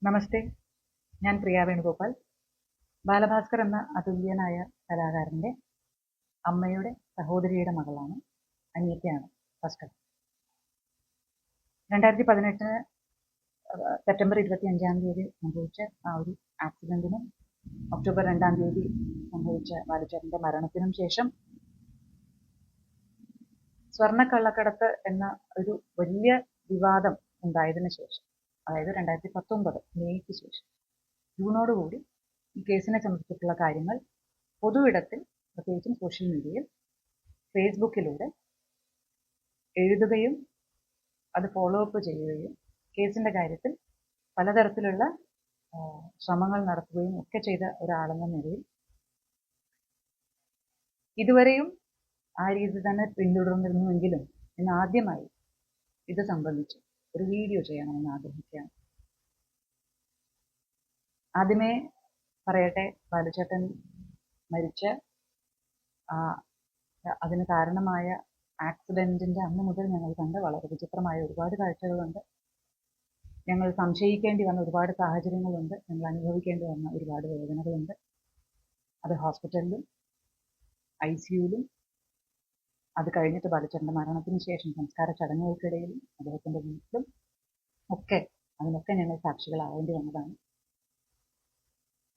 നമസ്തേ, ഞാൻ പ്രിയ വേണുഗോപാൽ. ബാലഭാസ്കർ എന്ന അതുല്യനായ കലാകാരൻ്റെ അമ്മയുടെ സഹോദരിയുടെ മകളാണ്, അനിയത്തിയാണ് ഭാസ്കർ. 2018 സെപ്റ്റംബർ 25 സംഭവിച്ച ആ ഒരു ആക്സിഡന്റിനും ഒക്ടോബർ 2 സംഭവിച്ച ബാലുചേട്ടൻ്റെ മരണത്തിനും ശേഷം സ്വർണ്ണക്കള്ളക്കടത്ത് എന്ന ഒരു വലിയ വിവാദം ഉണ്ടായതിനു ശേഷം, അതായത് 2019 മെയ്ക്ക് ശേഷം, ജൂണോടുകൂടി ഈ കേസിനെ സംബന്ധിച്ചിട്ടുള്ള കാര്യങ്ങൾ പൊതുവിടത്തിൽ, പ്രത്യേകിച്ചും സോഷ്യൽ മീഡിയയിൽ, ഫേസ്ബുക്കിലൂടെ എഴുതുകയും അത് ഫോളോ അപ്പ് ചെയ്യുകയും കേസിന്റെ കാര്യത്തിൽ പലതരത്തിലുള്ള ശ്രമങ്ങൾ നടത്തുകയും ഒക്കെ ചെയ്ത ഒരാളെന്ന നിലയിൽ ഇതുവരെയും ആ രീതി തന്നെ പിന്തുടർന്നിരുന്നുവെങ്കിലും ഇന്ന് ആദ്യമായി ഇത് സംബന്ധിച്ച് ഒരു വീഡിയോ ചെയ്യണമെന്ന് ആഗ്രഹിക്കുകയാണ്. ആദ്യമേ പറയട്ടെ, ബാലുചേട്ടൻ മരിച്ച അതിന് കാരണമായ ആക്സിഡന്റിന്റെ അന്ന് മുതൽ ഞങ്ങൾ കണ്ട വളരെ വിചിത്രമായ ഒരുപാട് കാഴ്ചകളുണ്ട്. ഞങ്ങൾ സംശയിക്കേണ്ടി വന്ന ഒരുപാട് സാഹചര്യങ്ങളുണ്ട്. ഞങ്ങൾ അനുഭവിക്കേണ്ടി വന്ന ഒരുപാട് വേദനകളുണ്ട്. അത് ഹോസ്പിറ്റലിലും ICUവിലും, അത് കഴിഞ്ഞിട്ട് ബാലുചേട്ടൻ്റെ മരണത്തിന് ശേഷം സംസ്കാര ചടങ്ങുകൾക്കിടയിലും അദ്ദേഹത്തിന്റെ വീട്ടിലും ഒക്കെ അതിനൊക്കെ ഞങ്ങൾ സാക്ഷികളാവേണ്ടി വന്നതാണ്.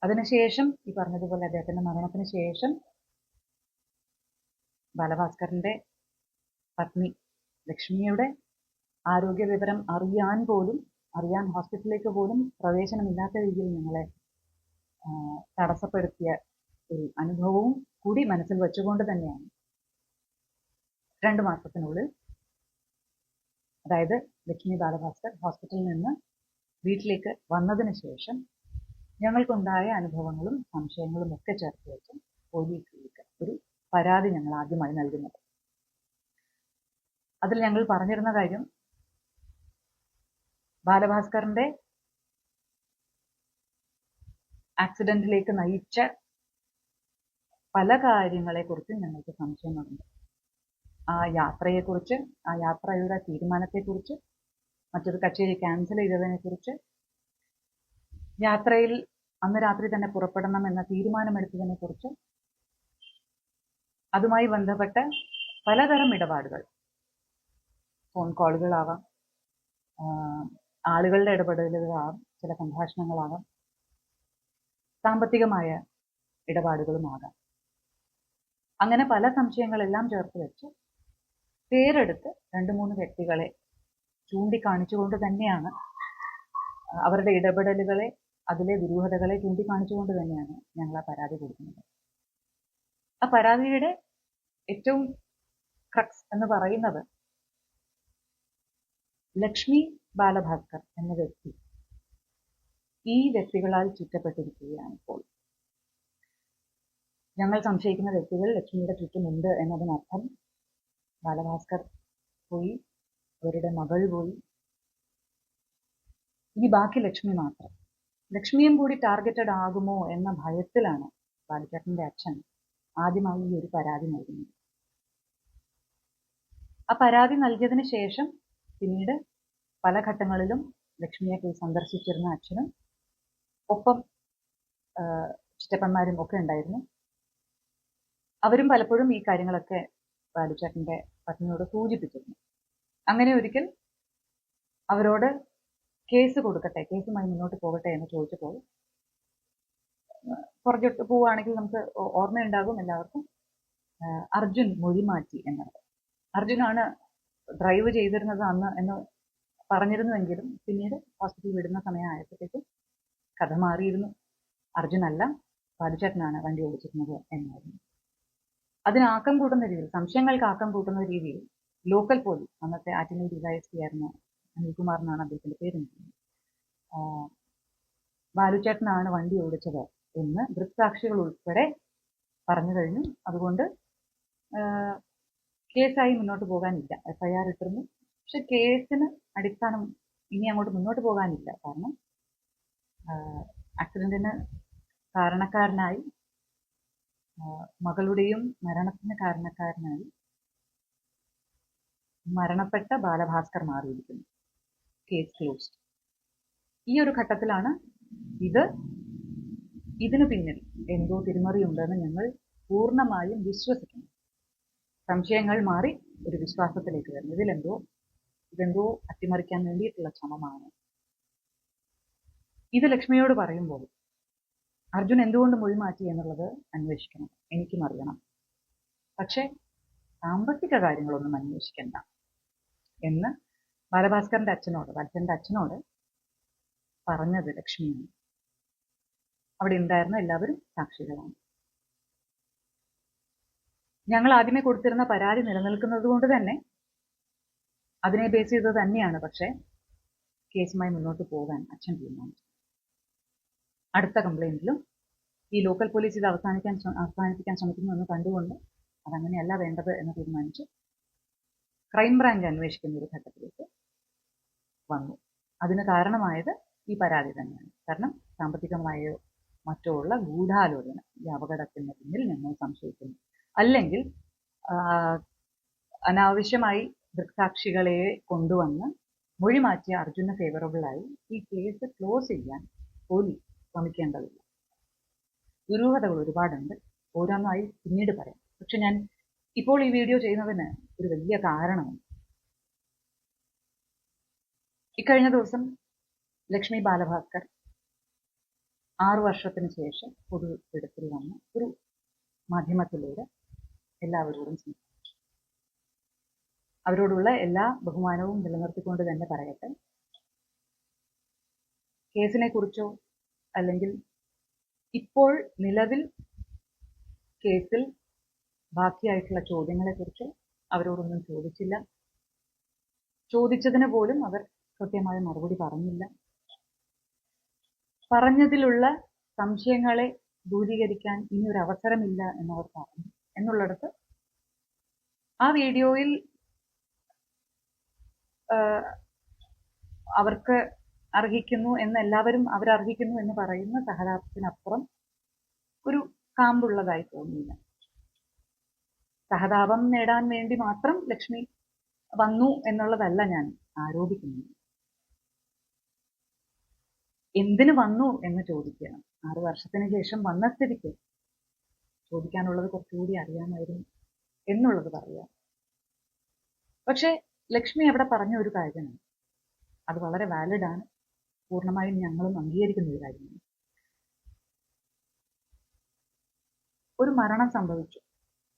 അതിനുശേഷം ഈ പറഞ്ഞതുപോലെ അദ്ദേഹത്തിന്റെ മരണത്തിന് ശേഷം ബാലഭാസ്കറിന്റെ പത്നി ലക്ഷ്മിയുടെ ആരോഗ്യ വിവരം അറിയാൻ ഹോസ്പിറ്റലിലേക്ക് പോലും പ്രവേശനമില്ലാത്ത രീതിയിൽ ഞങ്ങളെ തടസ്സപ്പെടുത്തിയ ഒരു അനുഭവവും കൂടി മനസ്സിൽ വെച്ചുകൊണ്ട് തന്നെയാണ് 2 മാസത്തിനുള്ളിൽ, അതായത് ലക്ഷ്മി ബാലഭാസ്കർ ഹോസ്പിറ്റലിൽ നിന്ന് വീട്ടിലേക്ക് വന്നതിന് ശേഷം ഞങ്ങൾക്കുണ്ടായ അനുഭവങ്ങളും സംശയങ്ങളും ഒക്കെ ചേർത്ത് വെച്ച് പോലീസിലേക്ക് ഒരു പരാതി ഞങ്ങൾ ആദ്യമായി നൽകുന്നത്. അതിൽ ഞങ്ങൾ പറഞ്ഞിരുന്ന കാര്യം, ബാലഭാസ്കറിന്റെ ആക്സിഡന്റിലേക്ക് നയിച്ച പല കാര്യങ്ങളെക്കുറിച്ചും ഞങ്ങൾക്ക് സംശയങ്ങളുണ്ട്. ആ യാത്രയെക്കുറിച്ച്, ആ യാത്രയുടെ തീരുമാനത്തെക്കുറിച്ച്, മറ്റൊരു കച്ചേരി ക്യാൻസൽ ചെയ്തതിനെക്കുറിച്ച്, യാത്രയിൽ അന്ന് രാത്രി തന്നെ പുറപ്പെടണം എന്ന തീരുമാനമെടുത്തതിനെക്കുറിച്ച്, അതുമായി ബന്ധപ്പെട്ട പലതരം ഇടപാടുകൾ, ഫോൺ കോളുകളാവാം, ആളുകളുടെ ഇടപെടലുകളാവാം, ചില സംഭാഷണങ്ങളാവാം, സാമ്പത്തികമായ ഇടപാടുകളുമാകാം. അങ്ങനെ പല സംശയങ്ങളെല്ലാം ചേർത്ത് വെച്ച് പേരെടുത്ത് 2-3 വ്യക്തികളെ ചൂണ്ടിക്കാണിച്ചുകൊണ്ട് തന്നെയാണ്, അവരുടെ ഇടപെടലുകളെ, അതിലെ ദുരൂഹതകളെ ചൂണ്ടിക്കാണിച്ചുകൊണ്ട് തന്നെയാണ് ഞങ്ങൾ ആ പരാതി കൊടുക്കുന്നത്. ആ പരാതിയുടെ ഏറ്റവും ക്രക്സ് എന്ന് പറയുന്നത്, ലക്ഷ്മി ബാലഭാസ്കർ എന്ന വ്യക്തി ഈ വ്യക്തികളാൽ ചുറ്റപ്പെട്ടിരിക്കുകയാണ്. ഇപ്പോൾ ഞങ്ങൾ സംശയിക്കുന്ന വ്യക്തികൾ ലക്ഷ്മിയുടെ ചുറ്റുമുണ്ട് എന്നതിനർത്ഥം ബാലഭാസ്കർ പോയി, അവരുടെ മകൾ പോയി, ഇനി ബാക്കി ലക്ഷ്മി മാത്രം. ലക്ഷ്മിയും കൂടി ടാർഗറ്റഡ് ആകുമോ എന്ന ഭയത്തിലാണ് ബാലുചേട്ടന്റെ അച്ഛൻ ആദ്യമായി ഈ ഒരു പരാതി നൽകുന്നത്. ആ പരാതി നൽകിയതിന് ശേഷം പിന്നീട് പല ഘട്ടങ്ങളിലും ലക്ഷ്മിയെ പോയി സന്ദർശിച്ചിരുന്ന അച്ഛനും ഒപ്പം ചിറ്റപ്പന്മാരും ഒക്കെ ഉണ്ടായിരുന്നു. അവരും പലപ്പോഴും ഈ കാര്യങ്ങളൊക്കെ ബാലുചേട്ടന്റെ പത്നിയോട് സൂചിപ്പിച്ചിരുന്നു. അങ്ങനെ ഒരിക്കൽ അവരോട് കേസ് കൊടുക്കട്ടെ, കേസുമായി മുന്നോട്ട് പോകട്ടെ എന്ന് ചോദിച്ചപ്പോൾ, പുറകോട്ട് പോവുകയാണെങ്കിൽ നമുക്ക് ഓർമ്മയുണ്ടാകും എല്ലാവർക്കും, അർജുൻ മൊഴി മാറ്റി എന്നത്. അർജുനാണ് ഡ്രൈവ് ചെയ്തിരുന്നത് അന്ന് എന്ന് പറഞ്ഞിരുന്നുവെങ്കിലും പിന്നീട് ഹോസ്പിറ്റലിൽ വിടുന്ന സമയമായപ്പോഴത്തേക്കും കഥ മാറിയിരുന്നു. അർജുനല്ല, ബാലുചേട്ടനാണ് വണ്ടി ഓടിച്ചിരുന്നത് എന്നായിരുന്നു. അതിന് ആക്കം കൂട്ടുന്ന രീതിയിൽ, സംശയങ്ങൾക്ക് ആക്കം കൂട്ടുന്ന രീതിയിൽ ലോക്കൽ പോലീസ്, അന്നത്തെ ആറ്റിങ്ങൽ DYSP ആയിരുന്ന അനിൽകുമാർ എന്നാണ് അദ്ദേഹത്തിന്റെ പേര്, ബാലുചേട്ടനാണ് വണ്ടി ഓടിച്ചത് എന്ന് ദൃക്സാക്ഷികൾ ഉൾപ്പെടെ പറഞ്ഞു കഴിഞ്ഞു. അതുകൊണ്ട് കേസായി മുന്നോട്ട് പോകാനില്ല. FIR ഇട്ടിരുന്നു. പക്ഷെ കേസിന് അടിസ്ഥാനം ഇനി അങ്ങോട്ട് മുന്നോട്ട് പോകാനില്ല. കാരണം ആക്സിഡന്റിന് കാരണക്കാരനായി, മകളുടെയും മരണത്തിന് കാരണക്കാരനായി മരണപ്പെട്ട ബാലഭാസ്കർ മാറിയിരിക്കുന്നു. Case closed. ഈ ഒരു ഘട്ടത്തിലാണ് ഇതിനു പിന്നിൽ എന്തോ തിരിമറിയുണ്ടെന്ന് ഞങ്ങൾ പൂർണ്ണമായും വിശ്വസിക്കുന്നു. സംശയങ്ങൾ മാറി ഒരു വിശ്വാസത്തിലേക്ക് വരുന്നു. ഇതെന്തോ അട്ടിമറിക്കാൻ വേണ്ടിയിട്ടുള്ള ശ്രമമാണ്. ഇത് ലക്ഷ്മിയോട് പറയുമ്പോൾ അർജുൻ എന്തുകൊണ്ട് മൊഴി മാറ്റി എന്നുള്ളത് അന്വേഷിക്കണം, എനിക്കും അറിയണം. പക്ഷെ സാമ്പത്തിക കാര്യങ്ങളൊന്നും അന്വേഷിക്കണ്ട എന്ന് ബാലഭാസ്കറിന്റെ അച്ഛനോട് പറഞ്ഞത് ലക്ഷ്മിയാണ്. അവിടെ ഉണ്ടായിരുന്ന എല്ലാവരും സാക്ഷികളാണ്. ഞങ്ങൾ ആദ്യമേ കൊടുത്തിരുന്ന പരാതി നിലനിൽക്കുന്നത് കൊണ്ട് തന്നെ അതിനെ ബേസ് ചെയ്ത് തന്നെയാണ് പക്ഷെ കേസുമായി മുന്നോട്ട് പോകാൻ അച്ഛൻ തീരുമാനിച്ചു. അടുത്ത കംപ്ലൈന്റിലും ഈ ലോക്കൽ പോലീസ് ഇത് അവസാനിപ്പിക്കാൻ ശ്രമിക്കുന്നു എന്ന് കണ്ടുകൊണ്ട് അതങ്ങനെയല്ല വേണ്ടത് എന്ന് തീരുമാനിച്ച് ക്രൈംബ്രാഞ്ച് അന്വേഷിക്കുന്ന ഒരു ഘട്ടത്തിലേക്ക് വന്നു. അതിന് കാരണമായത് ഈ പരാതി തന്നെയാണ്. കാരണം സാമ്പത്തികമായോ മറ്റോ ഉള്ള ഗൂഢാലോചന ഈ അപകടത്തിന് പിന്നിൽ ഞങ്ങൾ സംശയിക്കുന്നു. അല്ലെങ്കിൽ അനാവശ്യമായി ദൃക്സാക്ഷികളെ കൊണ്ടുവന്ന് മൊഴി മാറ്റിയ അർജുന് ഫേവറബിളായി ഈ കേസ് ക്ലോസ് ചെയ്യാൻ പോലീസ് ശ്രമിക്കേണ്ടതില്ല. ദുരൂഹതകൾ ഒരുപാടുണ്ട്, ഓരോന്നായി പിന്നീട് പറയാം. പക്ഷെ ഞാൻ ഇപ്പോൾ ഈ വീഡിയോ ചെയ്യുന്നതിന് ഒരു വലിയ കാരണമുണ്ട്. ഇക്കഴിഞ്ഞ ദിവസം ലക്ഷ്മി ബാലഭാസ്കർ 6 വർഷത്തിന് ശേഷം പൊതുവിടത്തിൽ വന്ന് ഒരു മാധ്യമത്തിലൂടെ എല്ലാവരോടും സംസാരിച്ചു. അവരോടുള്ള എല്ലാ ബഹുമാനവും നിലനിർത്തിക്കൊണ്ട് തന്നെ പറയട്ടെ, കേസിനെ കുറിച്ചോ അല്ലെങ്കിൽ ഇപ്പോൾ നിലവിൽ കേസിൽ ബാക്കിയായിട്ടുള്ള ചോദ്യങ്ങളെക്കുറിച്ചോ അവരോടൊന്നും ചോദിച്ചില്ല. ചോദിച്ചതിന് പോലും അവർ കൃത്യമായ മറുപടി പറഞ്ഞില്ല. പറഞ്ഞതിലുള്ള സംശയങ്ങളെ ദൂരീകരിക്കാൻ ഇനിയൊരു അവസരമില്ല എന്നവർ പറഞ്ഞു എന്നുള്ളിടത്ത് ആ വീഡിയോയിൽ അവർക്ക് അർഹിക്കുന്നു എന്ന് എല്ലാവരും അവരർഹിക്കുന്നു എന്ന് പറയുന്ന സഹതാപത്തിനപ്പുറം ഒരു കാമ്പുള്ളതായി തോന്നിയില്ല. സഹതാപം നേടാൻ വേണ്ടി മാത്രം ലക്ഷ്മി വന്നു എന്നുള്ളതല്ല ഞാൻ ആരോപിക്കുന്നത്. എന്തിനു വന്നു എന്ന് ചോദിക്കണം. 6 വർഷത്തിന് ശേഷം വന്ന സ്ഥിതിക്ക് ചോദിക്കാനുള്ളത് കുറച്ചുകൂടി അറിയാമായിരുന്നു എന്നുള്ളത് പറയാം. പക്ഷെ ലക്ഷ്മി അവിടെ പറഞ്ഞ ഒരു കാര്യമാണ്, അത് വളരെ വാലിഡ് ആണ്, പൂർണ്ണമായും ഞങ്ങളും അംഗീകരിക്കുന്ന ഒരു കാര്യമാണ്. ഒരു മരണം സംഭവിച്ചു,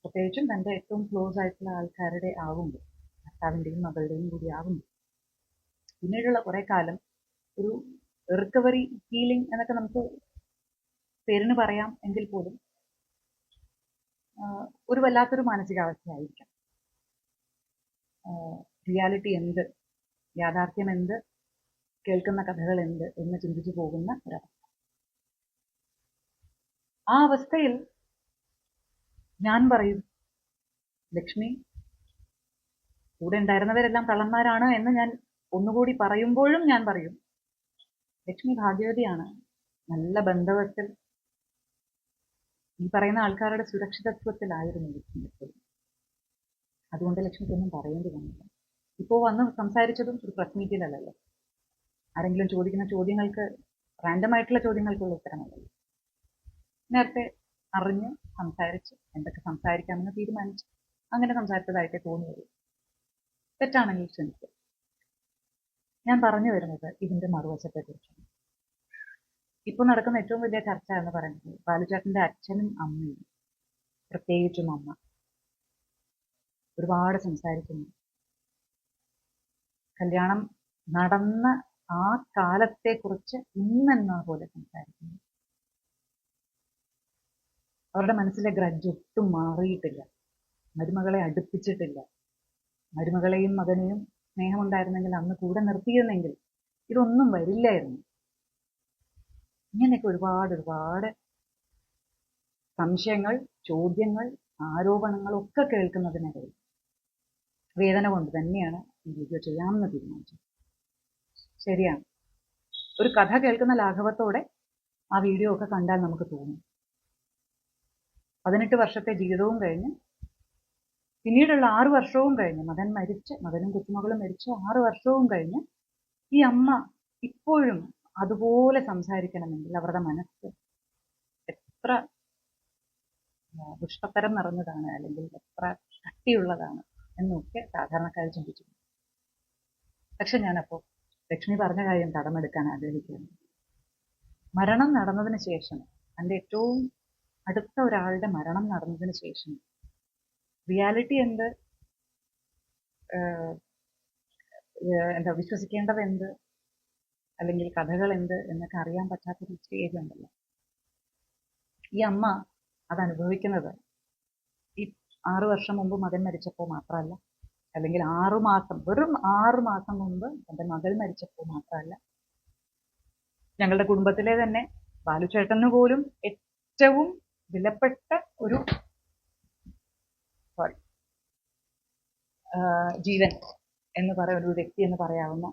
പ്രത്യേകിച്ചും തന്റെ ഏറ്റവും ക്ലോസ് ആയിട്ടുള്ള ആൾക്കാരുടെ ആവുമ്പോൾ, ഭർത്താവിന്റെയും മകളുടെയും കൂടി ആവുമ്പോൾ പിന്നീടുള്ള കുറെ കാലം ഒരു റിക്കവറി ഹീലിംഗ് എന്നൊക്കെ നമുക്ക് പേരിന് പറയാം എങ്കിൽ പോലും ഒരു വല്ലാത്തൊരു മാനസികാവസ്ഥയായിരിക്കാം. റിയാലിറ്റി എന്ത്, യാഥാർത്ഥ്യം എന്ത്, കേൾക്കുന്ന കഥകൾ എന്ത് എന്ന് ചിന്തിച്ചു പോകുന്ന ഒരവസ്ഥ. ആ അവസ്ഥയിൽ ഞാൻ പറയും, ലക്ഷ്മി കൂടെ ഉണ്ടായിരുന്നവരെല്ലാം കള്ളന്മാരാണ് എന്ന് ഞാൻ ഒന്നുകൂടി പറയുമ്പോഴും ഞാൻ പറയും, ലക്ഷ്മി ഭാഗ്യവതിയാണ്. നല്ല ബന്ധവത്തിൽ ഈ പറയുന്ന ആൾക്കാരുടെ സുരക്ഷിതത്വത്തിലായിരുന്നു ലക്ഷ്മി എപ്പോഴും. അതുകൊണ്ട് ലക്ഷ്മിക്കൊന്നും പറയേണ്ടി വന്നില്ല. ഇപ്പോൾ വന്ന് സംസാരിച്ചതും ഒരു പ്രസ് മീറ്റിലല്ലല്ലോ, ആരെങ്കിലും ചോദിക്കുന്ന ചോദ്യങ്ങൾക്ക്, റാൻഡമായിട്ടുള്ള ചോദ്യങ്ങൾക്കുള്ള ഉത്തരമല്ലല്ലോ. നേരത്തെ അറിഞ്ഞ് സംസാരിച്ച് എന്തൊക്കെ സംസാരിക്കാമെന്ന് തീരുമാനിച്ച് അങ്ങനെ സംസാരിച്ചതായിട്ടേ തോന്നിയുള്ളൂ. തെറ്റാണെങ്കിൽ ക്ഷമിക്കും. ഞാൻ പറഞ്ഞു വരുന്നത് ഇതിന്റെ മറുവശത്തെക്കുറിച്ചാണ്. ഇപ്പൊ നടക്കുന്ന ഏറ്റവും വലിയ ചർച്ച എന്ന് പറയുന്നത് ബാലുചേട്ടന്റെ അച്ഛനും അമ്മയും, പ്രത്യേകിച്ചും അമ്മ ഒരുപാട് സംസാരിക്കുന്നു. കല്യാണം നടന്ന ആ കാലത്തെക്കുറിച്ച് ഇന്നെന്ന പോലെ സംസാരിക്കുന്നു. അവരുടെ മനസ്സിലെ ഗ്രഡ്ജ് ഒട്ടും മാറിയിട്ടില്ല, മരുമകളെ അടുപ്പിച്ചിട്ടില്ല. മരുമകളെയും മകനെയും സ്നേഹമുണ്ടായിരുന്നെങ്കിൽ അന്ന് കൂടെ നിർത്തിയിരുന്നെങ്കിൽ ഇതൊന്നും വരില്ലായിരുന്നു. ഇങ്ങനെയൊക്കെ ഒരുപാട് സംശയങ്ങൾ, ചോദ്യങ്ങൾ, ആരോപണങ്ങൾ ഒക്കെ കേൾക്കുന്നതിനിടയിൽ വേദന കൊണ്ട് തന്നെയാണ് ഈ വീഡിയോ ചെയ്യാമെന്ന് തീരുമാനിച്ചത്. ശരിയാണ്, ഒരു കഥ കേൾക്കുന്ന ലാഘവത്തോടെ ആ വീഡിയോ ഒക്കെ കണ്ടാൽ നമുക്ക് തോന്നും 18 വർഷത്തെ ജീവിതവും കഴിഞ്ഞ് പിന്നീടുള്ള 6 വർഷവും കഴിഞ്ഞ്, മകനും കൊച്ചുമകളും മരിച്ച് 6 വർഷവും കഴിഞ്ഞ് ഈ അമ്മ ഇപ്പോഴും അതുപോലെ സംസാരിക്കണമെങ്കിൽ അവരുടെ മനസ്സ് എത്ര പുഷ്പത്തരം നിറഞ്ഞതാണ്, അല്ലെങ്കിൽ എത്ര കട്ടിയുള്ളതാണ് എന്നൊക്കെ സാധാരണക്കാർ ചിന്തിച്ചു. പക്ഷെ ഞാനപ്പോൾ ലക്ഷ്മി പറഞ്ഞ കാര്യം കടമെടുക്കാൻ ആഗ്രഹിക്കുന്നു. മരണം നടന്നതിന് ശേഷം, എൻ്റെ ഏറ്റവും അടുത്ത ഒരാളുടെ മരണം നടന്നതിന് ശേഷം റിയാലിറ്റി എന്ത്, എന്താ വിശ്വസിക്കേണ്ടത് എന്ത്, അല്ലെങ്കിൽ കഥകൾ എന്ത് എന്നൊക്കെ അറിയാൻ പറ്റാത്തൊരു സ്റ്റേജ് ഉണ്ടല്ലോ. ഈ അമ്മ അത് അനുഭവിക്കുന്നത് ഈ 6 വർഷം മുമ്പ് മകൻ മരിച്ചപ്പോൾ മാത്രമല്ല, അല്ലെങ്കിൽ 6 മാസം, വെറും 6 മാസം മുമ്പ് എൻ്റെ മകൾ മരിച്ചപ്പോൾ മാത്രമല്ല, ഞങ്ങളുടെ കുടുംബത്തിലെ തന്നെ ബാലുചേട്ടന് പോലും ഏറ്റവും വിലപ്പെട്ട ഒരു ജീവൻ എന്ന് പറയുന്ന ഒരു വ്യക്തി എന്ന് പറയാവുന്ന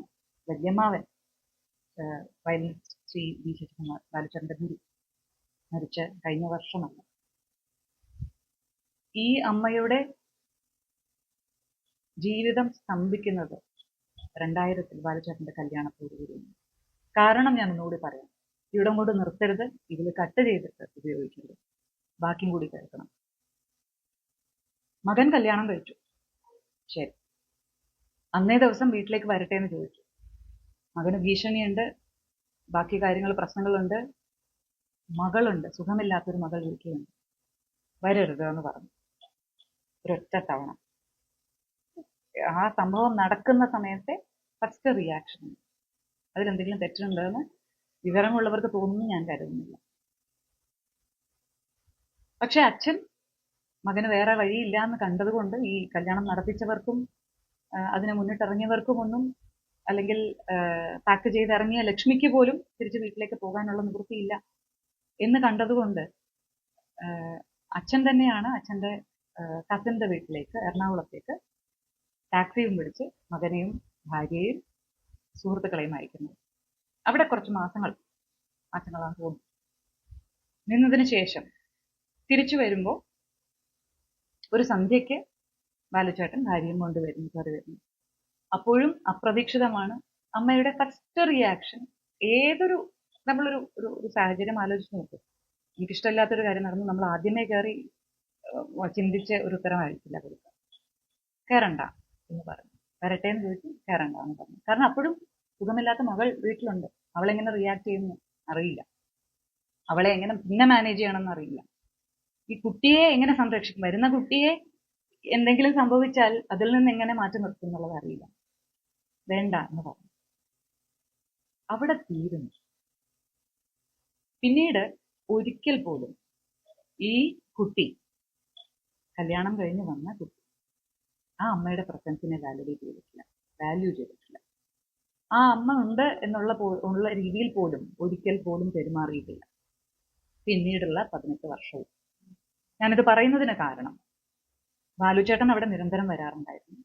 വല്യമ്മാവൻ, വയലിനിസ്റ്റ് ശ്രീ വി ശശികുമാർ, ബാലുചേട്ടന്റെ ഗുരു, മരിച്ച കഴിഞ്ഞ വർഷമല്ല. ഈ അമ്മയുടെ ജീവിതം സ്തംഭിക്കുന്നത് 2000-ൽ ബാലുചേട്ടന്റെ കല്യാണത്തോടുകൂടിയാണ്. കാരണം ഞാൻ ഒന്നുകൂടി പറയാം, ഇവിടെ കൊണ്ട് നിർത്തരുത്, ഇതിൽ കട്ട് ചെയ്തിട്ട് ഉപയോഗിക്കരുത്, ബാക്കിയും കൂടി കേൾക്കണം. മകൻ കല്യാണം കഴിച്ചു, ശരി. അന്നേ ദിവസം വീട്ടിലേക്ക് വരട്ടെ എന്ന് ചോദിച്ചു. മകന് ഭീഷണിയുണ്ട്, ബാക്കി കാര്യങ്ങൾ പ്രശ്നങ്ങളുണ്ട്, മകളുണ്ട്, സുഖമില്ലാത്തൊരു മകൾ വീട്ടിലുണ്ട്, വരരുത് എന്ന് പറഞ്ഞു. ഒരൊറ്റ തവണ. ആ സംഭവം നടക്കുന്ന സമയത്തെ ഫസ്റ്റ് റിയാക്ഷൻ, അതിലെന്തെങ്കിലും തെറ്റുണ്ടെന്ന് വിവരമുള്ളവർക്ക് തോന്നുന്നു ഞാൻ കരുതുന്നില്ല. പക്ഷെ അച്ഛൻ മകന് വേറെ വഴിയില്ല എന്ന് കണ്ടതുകൊണ്ട് ഈ കല്യാണം നടത്തിച്ചവർക്കും അതിനെ മുന്നിട്ടിറങ്ങിയവർക്കുമൊന്നും, അല്ലെങ്കിൽ പാക്ക് ചെയ്തിറങ്ങിയ ലക്ഷ്മിക്ക് പോലും തിരിച്ച് വീട്ടിലേക്ക് പോകാനുള്ള നിവൃത്തിയില്ല എന്ന് കണ്ടതുകൊണ്ട് അച്ഛൻ തന്നെയാണ് അച്ഛൻ്റെ കസിൻ്റെ വീട്ടിലേക്ക്, എറണാകുളത്തേക്ക് ടാക്സിയും പിടിച്ച് മകനെയും ഭാര്യയെയും സുഹൃത്തുക്കളെയും അയക്കുന്നത്. അവിടെ കുറച്ച് മാസങ്ങളാണ് തോന്നുന്നു നിന്നതിന് ശേഷം തിരിച്ചു വരുമ്പോൾ ഒരു സന്ധ്യയ്ക്ക് ബാലുചേട്ടൻ ഭാര്യയും കൊണ്ട് വരുന്നു. അപ്പോഴും അപ്രതീക്ഷിതമാണ് അമ്മയുടെ ഫസ്റ്റ് റിയാക്ഷൻ. ഏതൊരു നമ്മളൊരു ഒരു സാഹചര്യം ആലോചിച്ച് നോക്കും, എനിക്കിഷ്ടമില്ലാത്തൊരു കാര്യം നടന്നു, നമ്മൾ ആദ്യമേ കയറി ചിന്തിച്ച് ഒരു ഉത്തരമായിരിക്കില്ല കൊടുക്കുക. കയറണ്ട എന്ന് പറഞ്ഞു. വരട്ടെ എന്ന് ചോദിച്ചു, കയറണ്ട എന്ന് പറഞ്ഞു. കാരണം അപ്പോഴും സുഖമില്ലാത്ത മകൾ വീട്ടിലുണ്ട്. അവളെങ്ങനെ റിയാക്ട് ചെയ്യുന്നു അറിയില്ല, അവളെ എങ്ങനെ പിന്നെ മാനേജ് ചെയ്യണമെന്ന് അറിയില്ല, ഈ കുട്ടിയെ എങ്ങനെ സംരക്ഷിക്കും, വരുന്ന കുട്ടിയെ എന്തെങ്കിലും സംഭവിച്ചാൽ അതിൽ നിന്ന് എങ്ങനെ മാറ്റി നിർത്തും എന്നുള്ളത് അറിയില്ല. വേണ്ട എന്ന് പറഞ്ഞു. അവിടെ തീരുന്നു. പിന്നീട് ഒരിക്കൽ പോലും ഈ കുട്ടി, കല്യാണം കഴിഞ്ഞ് വന്ന കുട്ടി, ആ അമ്മയുടെ പ്രസൻസിനെ വാല്യൂ ചെയ്തിട്ടില്ല. ആ അമ്മ ഉണ്ട് ഉള്ള രീതിയിൽ പോലും ഒരിക്കൽ പോലും പെരുമാറിയിട്ടില്ല പിന്നീടുള്ള 18 വർഷവും. ഞാനിത് പറയുന്നതിന് കാരണം, ബാലുചേട്ടൻ അവിടെ നിരന്തരം വരാറുണ്ടായിരുന്നു.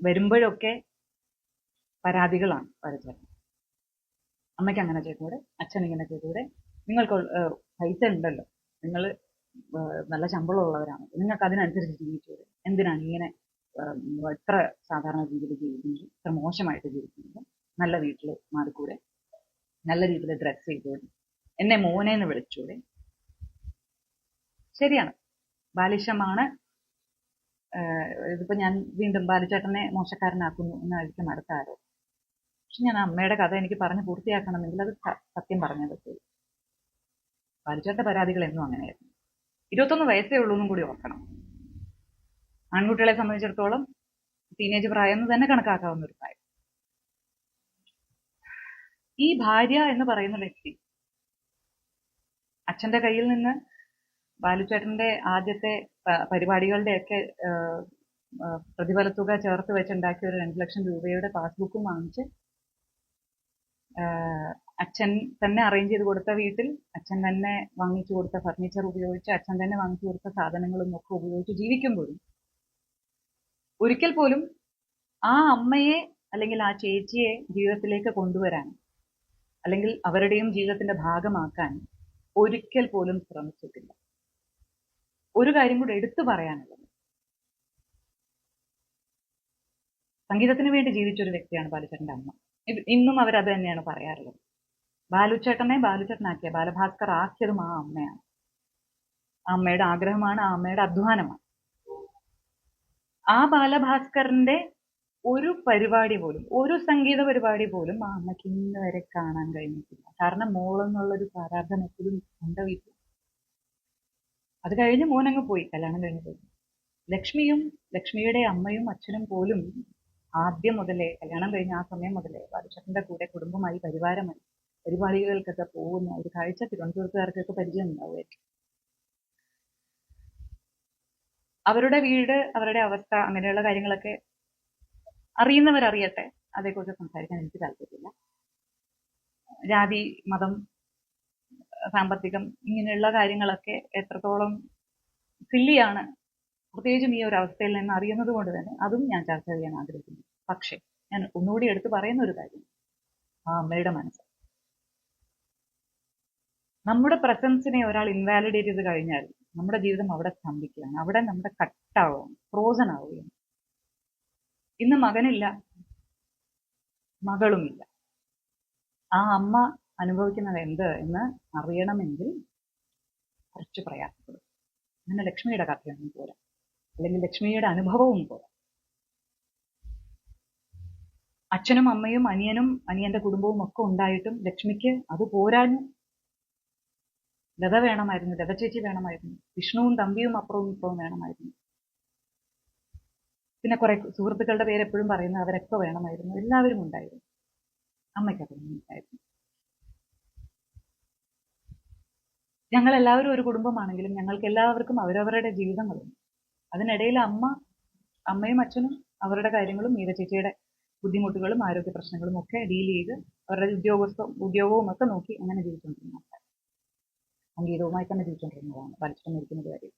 വരുമ്പോഴൊക്കെ പരാതികളാണ് ബാലുചേട്ടൻ. അമ്മയ്ക്ക് അങ്ങനെ ചെയ്തുകൂടെ, അച്ഛൻ ഇങ്ങനെ ചെയ്തുകൂടെ, നിങ്ങൾക്ക് പൈസ ഉണ്ടല്ലോ, നിങ്ങൾ നല്ല ശമ്പളമുള്ളവരാണ്, നിങ്ങൾക്ക് അതിനനുസരിച്ച് ജീവിച്ചൂടെ, എന്തിനാണ് ഇങ്ങനെ എത്ര സാധാരണ രീതിയിൽ ജീവിക്കുന്നത്, ഇത്ര മോശമായിട്ട് ജീവിക്കുന്നത്, നല്ല വീട്ടിൽ മാറിക്കൂടെ, നല്ല രീതിയിൽ ഡ്രസ് ചെയ്തൂടെ, എന്നെ മോനേന്ന് വിളിച്ചൂടെ. ശരിയാണ്, ബാലിശമാണ്. ഇതിപ്പോ ഞാൻ വീണ്ടും ബാലുചേട്ടനെ മോശക്കാരനാക്കുന്നു എന്നായിരിക്കും അടുത്ത ആരോപണം. പക്ഷെ ഞാൻ അമ്മയുടെ കഥ എനിക്ക് പറഞ്ഞ് പൂർത്തിയാക്കണമെങ്കിൽ അത് സത്യം പറഞ്ഞേ പറ്റൂ. ബാലുചേട്ടന്റെ പരാതികൾ എന്നും അങ്ങനെയായിരുന്നു. 21 വയസ്സേ ഉള്ളൂ എന്നും കൂടി ഓർക്കണം. ആൺകുട്ടികളെ സംബന്ധിച്ചിടത്തോളം ടീനേജ് പ്രായം എന്ന് തന്നെ കണക്കാക്കാവുന്ന ഒരു പ്രായം. ഈ ഭാര്യ എന്ന് പറയുന്ന വ്യക്തി അച്ഛന്റെ കയ്യിൽ നിന്ന് ബാലുചേട്ടന്റെ ആദ്യത്തെ പരിപാടികളുടെയൊക്കെ പ്രതിഫല തുക ചേർത്ത് വെച്ചുണ്ടാക്കിയ ഒരു 2 ലക്ഷം രൂപയുടെ പാസ്ബുക്കും വാങ്ങിച്ച് അച്ഛൻ തന്നെ അറേഞ്ച് ചെയ്ത് കൊടുത്ത വീട്ടിൽ അച്ഛൻ തന്നെ വാങ്ങിച്ചു കൊടുത്ത ഫർണിച്ചർ ഉപയോഗിച്ച്, അച്ഛൻ തന്നെ വാങ്ങിച്ചു കൊടുത്ത സാധനങ്ങളും ഒക്കെ ഉപയോഗിച്ച് ജീവിക്കുമ്പോഴും ഒരിക്കൽ പോലും ആ അമ്മയെ അല്ലെങ്കിൽ ആ ചേച്ചിയെ ജീവിതത്തിലേക്ക് കൊണ്ടുവരാൻ, അല്ലെങ്കിൽ അവരുടെയും ജീവിതത്തിന്റെ ഭാഗമാക്കാൻ ഒരിക്കൽ പോലും ശ്രമിച്ചിട്ടില്ല. ഒരു കാര്യം കൂടെ എടുത്തു പറയാനുള്ളത്, സംഗീതത്തിന് വേണ്ടി ജീവിച്ചൊരു വ്യക്തിയാണ് ബാലുചേട്ടന്റെ അമ്മ. ഇന്നും അവരത് തന്നെയാണ് പറയാറുള്ളത്. ബാലുചേട്ടനാക്കിയ ബാലഭാസ്കർ ആക്കിയതും ആ അമ്മയാണ്. ആ അമ്മയുടെ ആഗ്രഹമാണ്, ആ അമ്മയുടെ അധ്വാനമാണ്. ആ ബാലഭാസ്കറിന്റെ ഒരു പരിപാടി പോലും, ഒരു സംഗീത പരിപാടി പോലും ആ അമ്മയ്ക്ക് ഇന്ന് വരെ കാണാൻ കഴിഞ്ഞിട്ടില്ല. കാരണം മോളെന്നുള്ളൊരു പ്രാരാബ്ധം എപ്പോഴും ഉണ്ട് വീട്ടിൽ. അത് കഴിഞ്ഞ് മോനങ്ങ് പോയി, കല്യാണം കഴിഞ്ഞ് പോയി. ലക്ഷ്മിയുടെ അമ്മയും അച്ഛനും പോലും ആദ്യം മുതലേ, കല്യാണം കഴിഞ്ഞ ആ സമയം മുതലേ ബാലുചേട്ടന്റെ കൂടെ കുടുംബമായി പരിവാരമായി പരിപാടികൾക്കൊക്കെ പോകുന്ന ഒരു കാഴ്ച തിരുവനന്തപുരത്തുകാർക്കൊക്കെ പരിചയം ഉണ്ടാവുമായിരിക്കും. അവരുടെ വീട്, അവരുടെ അവസ്ഥ, അങ്ങനെയുള്ള കാര്യങ്ങളൊക്കെ അറിയുന്നവരറിയട്ടെ. അതേക്കുറിച്ച് സംസാരിക്കാൻ എനിക്ക് താല്പര്യമില്ല. ജാതി, മതം, സാമ്പത്തികം, ഇങ്ങനെയുള്ള കാര്യങ്ങളൊക്കെ എത്രത്തോളം സില്ലിയാണ്, പ്രത്യേകിച്ചും ഈ ഒരു അവസ്ഥയിൽ നിന്ന് അറിയുന്നത് കൊണ്ട് തന്നെ അതും ഞാൻ ചർച്ച ചെയ്യാൻ ആഗ്രഹിക്കുന്നു. പക്ഷെ ഞാൻ ഒന്നുകൂടി എടുത്തു പറയുന്ന ഒരു കാര്യം, ആ അമ്മയുടെ മനസ്സ്. നമ്മുടെ പ്രസൻസിനെ ഒരാൾ ഇൻവാലിഡേറ്റ് ചെയ്ത് കഴിഞ്ഞാൽ നമ്മുടെ ജീവിതം അവിടെ സ്തംഭിക്കുകയാണ്, അവിടെ നമ്മുടെ കട്ടാവുകയാണ്, ഫ്രോസൺ ആവുകയാണ്. ഇന്ന് മകനില്ല, മകളുമില്ല. ആ അമ്മ അനുഭവിക്കുന്നത് എന്ത് എന്ന് അറിയണമെങ്കിൽ കുറച്ച് പ്രയാസപ്പെടും. അങ്ങനെ ലക്ഷ്മിയുടെ കഥയൊന്നും പോരാ, അല്ലെങ്കിൽ ലക്ഷ്മിയുടെ അനുഭവവും പോരാ. അച്ഛനും അമ്മയും അനിയനും അനിയന്റെ കുടുംബവും ഒക്കെ ഉണ്ടായിട്ടും ലക്ഷ്മിക്ക് അത് പോരാഞ്ഞു. ലത വേണമായിരുന്നു, ലത ചേച്ചി വേണമായിരുന്നു, വിഷ്ണുവും തമ്പിയും അപ്പുറവും ഇപ്പുറവും വേണമായിരുന്നു. പിന്നെ കുറെ സുഹൃത്തുക്കളുടെ പേര് എപ്പോഴും പറയുന്നത് അവരൊക്കെ വേണമായിരുന്നു. എല്ലാവരും ഉണ്ടായിരുന്നു, അമ്മയ്ക്കതൊന്നും ഉണ്ടായിരുന്നു. ഞങ്ങൾ എല്ലാവരും ഒരു കുടുംബമാണെങ്കിലും ഞങ്ങൾക്ക് എല്ലാവർക്കും അവരവരുടെ ജീവിതങ്ങളുണ്ട്. അതിനിടയിൽ അമ്മയും അച്ഛനും അവരുടെ കാര്യങ്ങളും മീര ചേച്ചിയുടെ ബുദ്ധിമുട്ടുകളും ആരോഗ്യ പ്രശ്നങ്ങളും ഒക്കെ ഡീൽ ചെയ്ത് അവരുടെ ഉദ്യോഗവും ഒക്കെ നോക്കി അങ്ങനെ ജീവിച്ചുകൊണ്ടിരുന്ന ആൾക്കാർ. സംഗീതവുമായി തന്നെ ജീവിച്ചുകൊണ്ടിരുന്നതാണ് പരസ്പരം ഇരിക്കുന്നത് വരെ.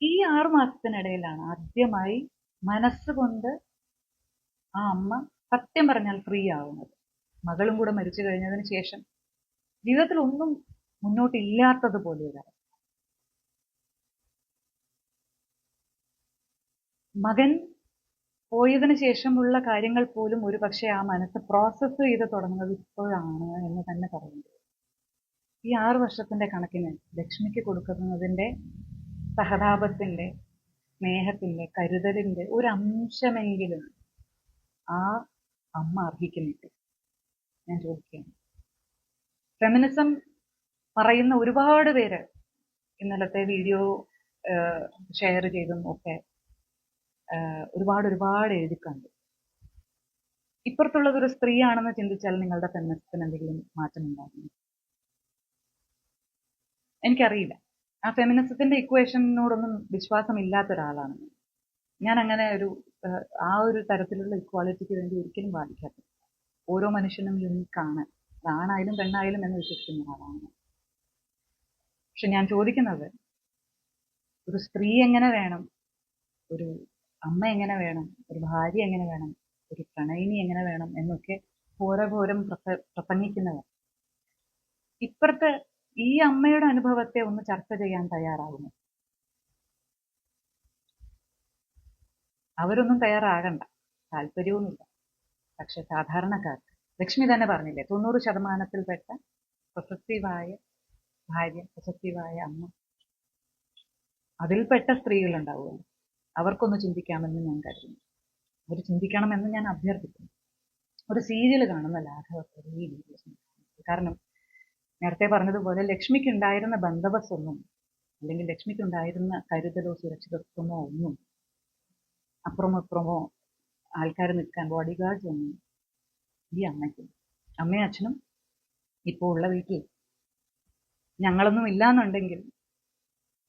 ഈ 6 മാസത്തിനിടയിലാണ് ആദ്യമായി മനസ്സുകൊണ്ട് ആ അമ്മ സത്യം പറഞ്ഞാൽ ഫ്രീ ആവുന്നത്. മകളും കൂടെ മരിച്ചു കഴിഞ്ഞതിന് ശേഷം ജീവിതത്തിൽ ഒന്നും മുന്നോട്ടില്ലാത്തതുപോലെ ഒരു അവസ്ഥ. മകൻ പോയതിനു ശേഷമുള്ള കാര്യങ്ങൾ പോലും ഒരു പക്ഷേ ആ മനസ്സ് പ്രോസസ്സ് ചെയ്ത് തുടങ്ങുന്നത് ഇപ്പോഴാണ് എന്ന് തന്നെ പറയുന്നത്. ഈ 6 വർഷത്തിന്റെ കണക്കിന് ലക്ഷ്മിക്ക് കൊടുക്കുന്നതിന്റെ സഹതാപത്തിന്റെ, സ്നേഹത്തിന്റെ, കരുതലിന്റെ ഒരു അംശമെങ്കിലും ആ അമ്മ അർഹിക്കുന്നില്ല. ഞാൻ ചോദിക്കുകയാണ്. ഫെമിനിസം പറയുന്ന ഒരുപാട് പേര് ഇന്നലത്തെ വീഡിയോ ഷെയർ ചെയ്തും ഒക്കെ ഒരുപാട് എഴുതി കണ്ടു. ഇപ്പുറത്തുള്ളത് ഒരു സ്ത്രീയാണെന്ന് ചിന്തിച്ചാൽ നിങ്ങളുടെ ഫെമിനിസത്തിന് എന്തെങ്കിലും മാറ്റം ഉണ്ടാകുന്നു? എനിക്കറിയില്ല. ആ ഫെമിനിസത്തിന്റെ ഇക്വേഷനോടൊന്നും വിശ്വാസമില്ലാത്ത ഒരാളാണ് ഞാൻ. അങ്ങനെ ആ ഒരു തരത്തിലുള്ള ഇക്വാളിറ്റിക്ക് വേണ്ടി ഒരിക്കലും ബാധിക്കാത്ത, ഓരോ മനുഷ്യനും യുണീക്കാണ്, ആണായാലും പെണ്ണായാലും എന്ന് വിശ്വസിക്കുന്ന ആളാണ്. പക്ഷെ ഞാൻ ചോദിക്കുന്നത്, ഒരു സ്ത്രീ എങ്ങനെ വേണം, ഒരു അമ്മ എങ്ങനെ വേണം, ഒരു ഭാര്യ എങ്ങനെ വേണം, ഒരു പ്രണയിനി എങ്ങനെ വേണം എന്നൊക്കെ ഘോരഘോരം പ്രസംഗിക്കുന്നവർ ഇപ്പുറത്തെ ഈ അമ്മയുടെ അനുഭവത്തെ ഒന്ന് ചർച്ച ചെയ്യാൻ തയ്യാറാകുന്നു? അവരൊന്നും തയ്യാറാകണ്ട, താല്പര്യവുമില്ല. പക്ഷെ സാധാരണക്കാർക്ക്, ലക്ഷ്മി തന്നെ പറഞ്ഞില്ലേ, 90%ത്തിൽപ്പെട്ട പ്രൊസസീവായ ഭാര്യ, പ്രൊസസീവായ അമ്മ, അതിൽപ്പെട്ട സ്ത്രീകളുണ്ടാവുമല്ലോ, അവർക്കൊന്ന് ചിന്തിക്കാമെന്ന് ഞാൻ കരുതുന്നു. അവർ ചിന്തിക്കണമെന്ന് ഞാൻ അഭ്യർത്ഥിക്കുന്നു. ഒരു സീരിയൽ കാണുന്ന ലാഘവത്തോടെ ഈ വീഡിയോ. കാരണം നേരത്തെ പറഞ്ഞതുപോലെ ലക്ഷ്മിക്കുണ്ടായിരുന്ന ബന്ധവസ്തൊന്നും, അല്ലെങ്കിൽ ലക്ഷ്മിക്കുണ്ടായിരുന്ന കരുതലോ സുരക്ഷിതത്വമോ ഒന്നും അപ്പുറമോ ആൾക്കാർ നിൽക്കാൻ, ബോഡി ഗാർഡ്സ് ഒന്നും ഈ അമ്മയ്ക്കും, അമ്മയും അച്ഛനും ഇപ്പോൾ ഉള്ള വീട്ടിൽ ഞങ്ങളൊന്നും ഇല്ലാന്നുണ്ടെങ്കിൽ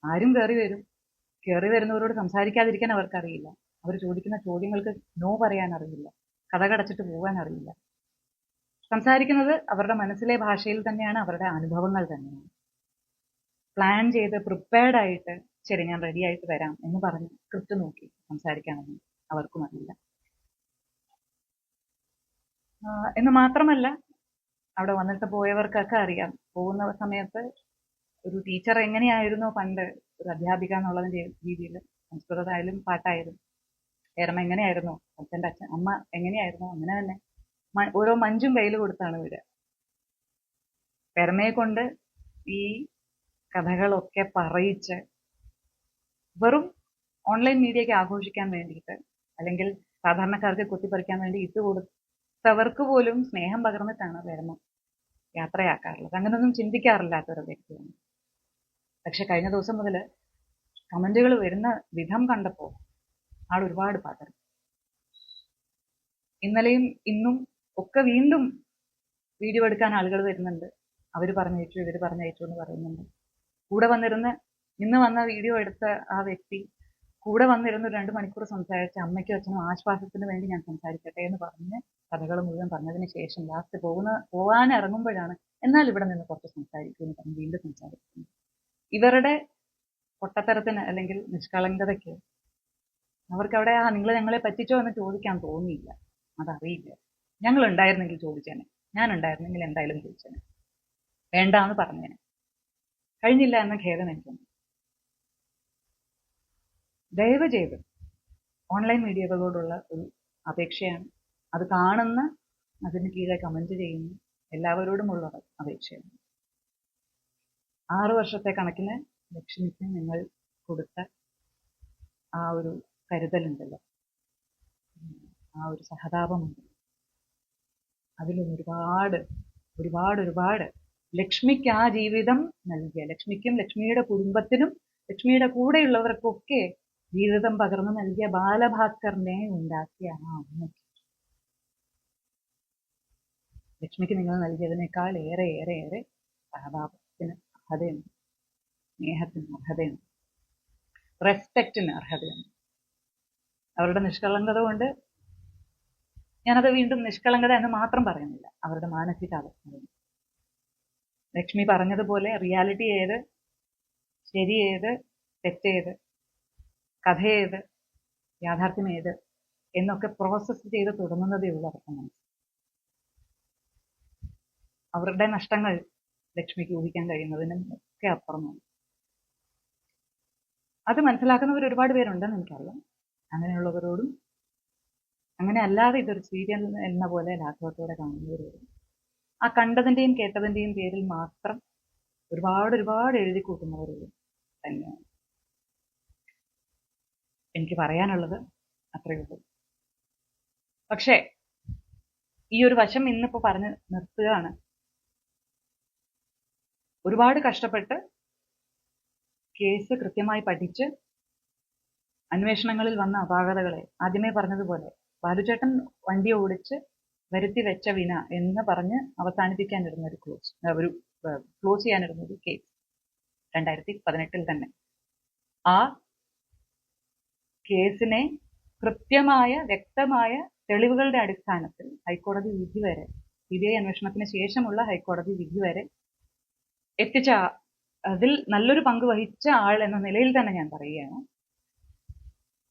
ആരും കയറി വരുന്നവരോട് സംസാരിക്കാതിരിക്കാൻ അവർക്കറിയില്ല. അവർ ചോദിക്കുന്ന ചോദ്യങ്ങൾക്ക് നോ പറയാൻ അറിയില്ല, കടച്ചിട്ട് പോകാൻ അറിയില്ല. സംസാരിക്കുന്നത് അവരുടെ മനസ്സിലെ ഭാഷയിൽ തന്നെയാണ്, അവരുടെ അനുഭവങ്ങൾ തന്നെയാണ്. പ്ലാൻ ചെയ്ത് പ്രിപ്പയർഡ് ആയിട്ട് ശരി ഞാൻ റെഡി ആയിട്ട് വരാം എന്ന് പറഞ്ഞ് സ്ക്രിപ്റ്റ് നോക്കി സംസാരിക്കാനൊന്നും അവർക്കും അറിയില്ല. എന്ന് മാത്രമല്ല, അവിടെ വന്നിട്ട് പോയവർക്കൊക്കെ അറിയാം, പോകുന്ന സമയത്ത് ഒരു ടീച്ചർ എങ്ങനെയായിരുന്നോ പണ്ട്, ഒരു അധ്യാപിക എന്നുള്ളതിന്റെ രീതിയിൽ സംസ്കൃതമായാലും പാട്ടായാലും ഏറമ്മ എങ്ങനെയായിരുന്നു, അച്ഛൻ്റെ അമ്മ എങ്ങനെയായിരുന്നു, അങ്ങനെ തന്നെ ഓരോ മഞ്ചും കയ്യിൽ കൊടുത്താണ് വിടുക. പെരമയെ കൊണ്ട് ഈ കഥകളൊക്കെ പറയിച്ച് വെറും ഓൺലൈൻ മീഡിയയ്ക്ക് ആഘോഷിക്കാൻ വേണ്ടിയിട്ട്, അല്ലെങ്കിൽ സാധാരണക്കാർക്ക് കുത്തിപ്പറിക്കാൻ വേണ്ടി കൊടുത്തവർക്ക് പോലും സ്നേഹം പകർന്നിട്ടാണ് പെരമ യാത്രയാക്കാറുള്ളത്. അങ്ങനൊന്നും ചിന്തിക്കാറില്ലാത്തൊരു വ്യക്തിയാണ്. പക്ഷെ കഴിഞ്ഞ ദിവസം മുതൽ കമന്റുകൾ വരുന്ന വിധം കണ്ടപ്പോൾ ആൾ ഒരുപാട് പതറി. ഇന്നലെയും ഇന്നും ഒക്കെ വീണ്ടും വീഡിയോ എടുക്കാൻ ആളുകൾ വരുന്നുണ്ട്. അവർ പറഞ്ഞയച്ചു, ഇവർ പറഞ്ഞയച്ചു എന്ന് പറയുന്നുണ്ട്. കൂടെ വന്നിരുന്ന് ഇന്ന് വന്ന വീഡിയോ എടുത്ത ആ വ്യക്തി കൂടെ വന്നിരുന്ന് 2 മണിക്കൂർ സംസാരിച്ച് അമ്മയ്ക്കും അച്ഛനും ആശ്വാസത്തിന് വേണ്ടി ഞാൻ സംസാരിക്കട്ടെ എന്ന് പറഞ്ഞ് കഥകൾ മുഴുവൻ പറഞ്ഞതിന് ശേഷം ലാസ്റ്റ് പോകാൻ ഇറങ്ങുമ്പോഴാണ് എന്നാൽ ഇവിടെ നിന്ന് കുറച്ച് സംസാരിക്കും എന്ന് പറഞ്ഞ് വീണ്ടും സംസാരിക്കുന്നത്. ഇവരുടെ പൊട്ടത്തരത്തിന് അല്ലെങ്കിൽ നിഷ്കളങ്കതയ്ക്ക് അവർക്കവിടെ നിങ്ങൾ ഞങ്ങളെ പറ്റിച്ചോ എന്ന് ചോദിക്കാൻ തോന്നിയില്ല. അതറിയില്ല. ഞങ്ങൾ ഉണ്ടായിരുന്നെങ്കിൽ ചോദിച്ചേനെ, ഞാൻ ഉണ്ടായിരുന്നെങ്കിൽ എന്തായാലും ചോദിച്ചേനെ, വേണ്ടാന്ന് പറഞ്ഞേനെ. കഴിഞ്ഞില്ല എന്ന ഖേദം എനിക്കുണ്ട്. ദയവ് ചെയ്ത് ഓൺലൈൻ മീഡിയകളോടുള്ള ഒരു അപേക്ഷയാണ്, അത് കാണുന്ന അതിന് കീഴെ കമന്റ് ചെയ്യുന്ന എല്ലാവരോടുമുള്ള അപേക്ഷയാണ്. 6 വർഷത്തെ കണക്കിന് ലക്ഷ്മിക്ക് നിങ്ങൾ കൊടുത്ത ആ ഒരു കരുതലുണ്ടല്ലോ, ആ ഒരു സഹതാപമുണ്ടല്ലോ, അതിലും ഒരുപാട് ലക്ഷ്മിക്ക് ആ ജീവിതം നൽകിയ, ലക്ഷ്മിക്കും ലക്ഷ്മിയുടെ കുടുംബത്തിനും ലക്ഷ്മിയുടെ കൂടെയുള്ളവർക്കൊക്കെ ജീവിതം പകർന്നു നൽകിയ ബാലഭാസ്കറിനെ ഉണ്ടാക്കിയ ആ അമ്മയ്ക്ക് ലക്ഷ്മിക്ക് നിങ്ങൾ നൽകിയതിനേക്കാൾ ഏറെ സഹതാപത്തിന് അർഹതയുണ്ട്, സ്നേഹത്തിന് അർഹതയുണ്ട്, റെസ്പെക്റ്റിന് അർഹതയുണ്ട്. അവരുടെ നിഷ്കളങ്കത കൊണ്ട് ഞാനത് വീണ്ടും നിഷ്കളങ്കത എന്ന് മാത്രം പറയുന്നില്ല, അവരുടെ മാനസികാവസ്ഥ. ലക്ഷ്മി പറഞ്ഞതുപോലെ റിയാലിറ്റി ഏത്, ശരി ഏത്, തെറ്റേത്, കഥ ഏത്, യാഥാർത്ഥ്യം ഏത് എന്നൊക്കെ പ്രോസസ്സ് ചെയ്ത് തുടങ്ങുന്നതേ ഉള്ളൂ അവർക്ക് മനസ്സിൽ. അവരുടെ നഷ്ടങ്ങൾ ലക്ഷ്മിക്ക് ഊഹിക്കാൻ കഴിയുന്നതിനും ഒക്കെ അപ്പുറമാണ്. അത് മനസ്സിലാക്കുന്നവർ ഒരുപാട് പേരുണ്ടെന്ന് എനിക്കറിയാം. അങ്ങനെയുള്ളവരോടും അങ്ങനെ അല്ലാതെ ഇതൊരു സീരിയൽ എന്ന പോലെ ലാഘവത്തോടെ കാണുന്നവരോടും ആ കണ്ടതിന്റെയും കേട്ടതിന്റെയും പേരിൽ മാത്രം ഒരുപാട് എഴുതി കൂട്ടുന്നവരോടും തന്നെയാണ് എനിക്ക് പറയാനുള്ളത്. അത്രയേ ഉള്ളൂ. പക്ഷേ ഈ ഒരു വശം ഇന്നിപ്പോ പറഞ്ഞ് നിർത്തുകയാണ്. ഒരുപാട് കഷ്ടപ്പെട്ട് കേസ് കൃത്യമായി പഠിച്ച് അന്വേഷണങ്ങളിൽ വന്ന അപാകതകളെ ആദ്യമേ പറഞ്ഞതുപോലെ ബാലുചേട്ടൻ വണ്ടി ഓടിച്ച് വരുത്തി വെച്ച വിന എന്ന് പറഞ്ഞ് അവസാനിപ്പിക്കാനിരുന്ന ഒരു ക്ലോസ് ചെയ്യാനിരുന്ന ഒരു കേസ് 2018 തന്നെ. ആ കേസിനെ കൃത്യമായ വ്യക്തമായ തെളിവുകളുടെ അടിസ്ഥാനത്തിൽ ഹൈക്കോടതി വിധി വരെ, CBI അന്വേഷണത്തിന് ശേഷമുള്ള ഹൈക്കോടതി വിധി വരെ എത്തിച്ച, അതിൽ നല്ലൊരു പങ്ക് വഹിച്ച ആൾ എന്ന നിലയിൽ തന്നെ ഞാൻ പറയുകയാണ്,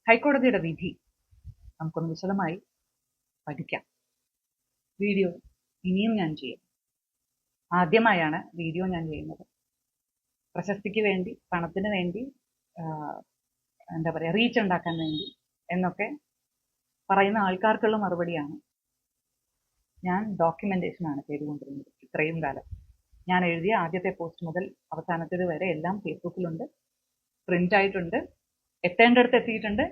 ഹൈക്കോടതിയുടെ വിധി നമുക്കൊന്ന് വിശദമായി പഠിക്കാം. വീഡിയോ ഇനിയും ഞാൻ ചെയ്യും. ആദ്യമായാണ് വീഡിയോ ഞാൻ ചെയ്യുന്നത്. പ്രശസ്തിക്ക് വേണ്ടി, പണത്തിന് വേണ്ടി, എന്താ പറയുക, റീച്ച് ഉണ്ടാക്കാൻ വേണ്ടി എന്നൊക്കെ പറയുന്ന ആൾക്കാർക്കുള്ള മറുപടിയാണ്. ഞാൻ ഡോക്യുമെന്റേഷനാണ് ചെയ്തുകൊണ്ടിരുന്നത് ഇത്രയും കാലം. ഞാൻ എഴുതിയ ആദ്യത്തെ പോസ്റ്റ് മുതൽ അവസാനത്തേത് വരെ എല്ലാം ഫേസ്ബുക്കിലുണ്ട്, പ്രിന്റ് ആയിട്ടുണ്ട്, എത്തേണ്ടടുത്ത് എത്തിയിട്ടുണ്ട്.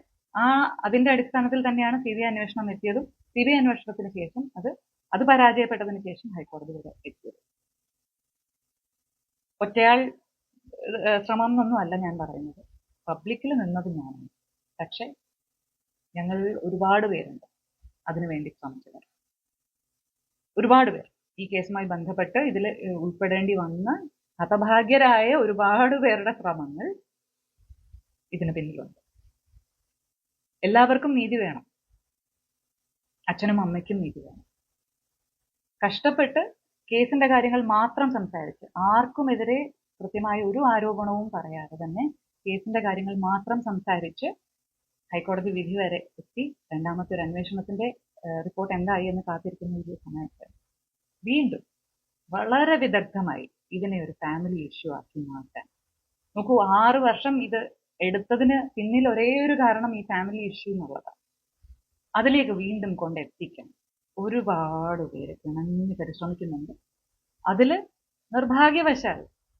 അതിന്റെ അടിസ്ഥാനത്തിൽ തന്നെയാണ് CBI അന്വേഷണം എത്തിയതും CBI അന്വേഷണത്തിന് ശേഷം അത് പരാജയപ്പെട്ടതിന് ശേഷം ഹൈക്കോടതി വരെ എത്തിയത്. ഒറ്റയാൾ ശ്രമം എന്നൊന്നും അല്ല ഞാൻ പറയുന്നത്. പബ്ലിക്കിൽ നിന്നത് ഞാനാണ്. പക്ഷെ ഞങ്ങൾ ഒരുപാട് പേരുണ്ട് അതിനുവേണ്ടി ശ്രമിച്ചവർ. ഒരുപാട് പേർ ഈ കേസുമായി ബന്ധപ്പെട്ട് ഇതിൽ ഉൾപ്പെടേണ്ടി വന്ന ഹതഭാഗ്യരായ ഒരുപാട് പേരുടെ ശ്രമങ്ങൾ ഇതിന് പിന്നിലുണ്ട്. എല്ലാവർക്കും നീതി വേണം. അച്ഛനും അമ്മയ്ക്കും നീതി വേണം. കഷ്ടപ്പെട്ട് കേസിന്റെ കാര്യങ്ങൾ മാത്രം സംസാരിച്ച് ആർക്കുമെതിരെ കൃത്യമായ ഒരു ആരോപണവും പറയാതെ തന്നെ കേസിന്റെ കാര്യങ്ങൾ മാത്രം സംസാരിച്ച് ഹൈക്കോടതി വിധി വരെ എത്തി രണ്ടാമത്തെ ഒരു അന്വേഷണത്തിന്റെ റിപ്പോർട്ട് എന്തായി എന്ന് കാത്തിരിക്കുന്ന ഈ സമയത്ത് വീണ്ടും വളരെ വിദഗ്ധമായി ഇതിനെ ഒരു ഫാമിലി ഇഷ്യൂ ആക്കി മാറ്റാൻ നോക്കൂ. 6 വർഷം ഇത് എടുത്തതിന് പിന്നിൽ ഒരേ ഒരു കാരണം ഈ ഫാമിലി ഇഷ്യൂ എന്നുള്ളതാണ്. അതിലേക്ക് വീണ്ടും കൊണ്ടെത്തിക്കണം. ഒരുപാട് പേര് കിണഞ്ഞ് പരിശ്രമിക്കുന്നുണ്ട്. അതിൽ നിർഭാഗ്യവശാൽ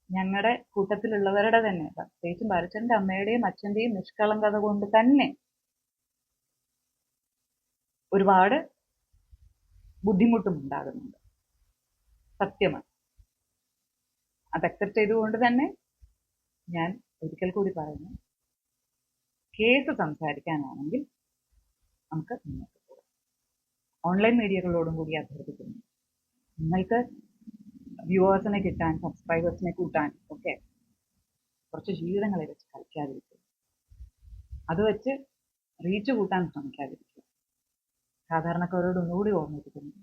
ഞങ്ങളുടെ കൂട്ടത്തിലുള്ളവരുടെ തന്നെ, പ്രത്യേകിച്ചും ബാലച്ചന്റെ അമ്മയുടെയും അച്ഛന്റെയും നിഷ്കളങ്കത കൊണ്ട് തന്നെ ഒരുപാട് ബുദ്ധിമുട്ടും ഉണ്ടാകുന്നുണ്ട്. സത്യമാണ്. അത് അക്സെപ്റ്റ് ചെയ്തുകൊണ്ട് തന്നെ ഞാൻ ഒരിക്കൽ കൂടി പറയുന്നു, കേസ് സംസാരിക്കാനാണെങ്കിൽ നമുക്ക് മുന്നോട്ട് പോകാം. ഓൺലൈൻ മീഡിയകളോടും കൂടി അഭ്യർത്ഥിക്കുന്നു, നിങ്ങൾക്ക് വ്യൂവേഴ്സിനെ കിട്ടാൻ, സബ്സ്ക്രൈബേഴ്സിനെ കൂട്ടാൻ ഒക്കെ കുറച്ച് ജീവിതങ്ങളെ വെച്ച് കളിക്കാതിരിക്കുക. അത് വെച്ച് റീച്ച് കൂട്ടാൻ ശ്രമിക്കാതിരിക്കുക. സാധാരണക്കാരോട് ഒന്നുകൂടി ഓർമ്മിപ്പിക്കുന്നു,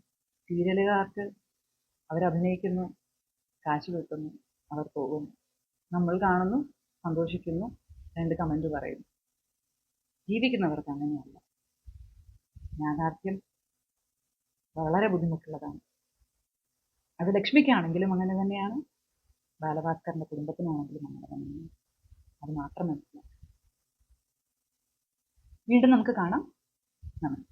സീരിയലുകാർക്ക് അവരഭിനയിക്കുന്നു, കാശ് കിട്ടുന്നു, അവർ പോകുന്നു. നമ്മൾ കാണുന്നു, സന്തോഷിക്കുന്നു, 2 കമന്റ് പറയുന്നു. ജീവിക്കുന്നവർക്ക് അങ്ങനെയല്ല. യാഥാർത്ഥ്യം വളരെ ബുദ്ധിമുട്ടുള്ളതാണ്. അത് ലക്ഷ്മിക്കാണെങ്കിലും അങ്ങനെ തന്നെയാണ്, ബാലഭാസ്കറിന്റെ കുടുംബത്തിനാണെങ്കിലും അങ്ങനെ തന്നെയാണ്. അത് മാത്രം മനസ്സിലാക്കാം. വീണ്ടും നമുക്ക് കാണാം. നമസ്കാരം.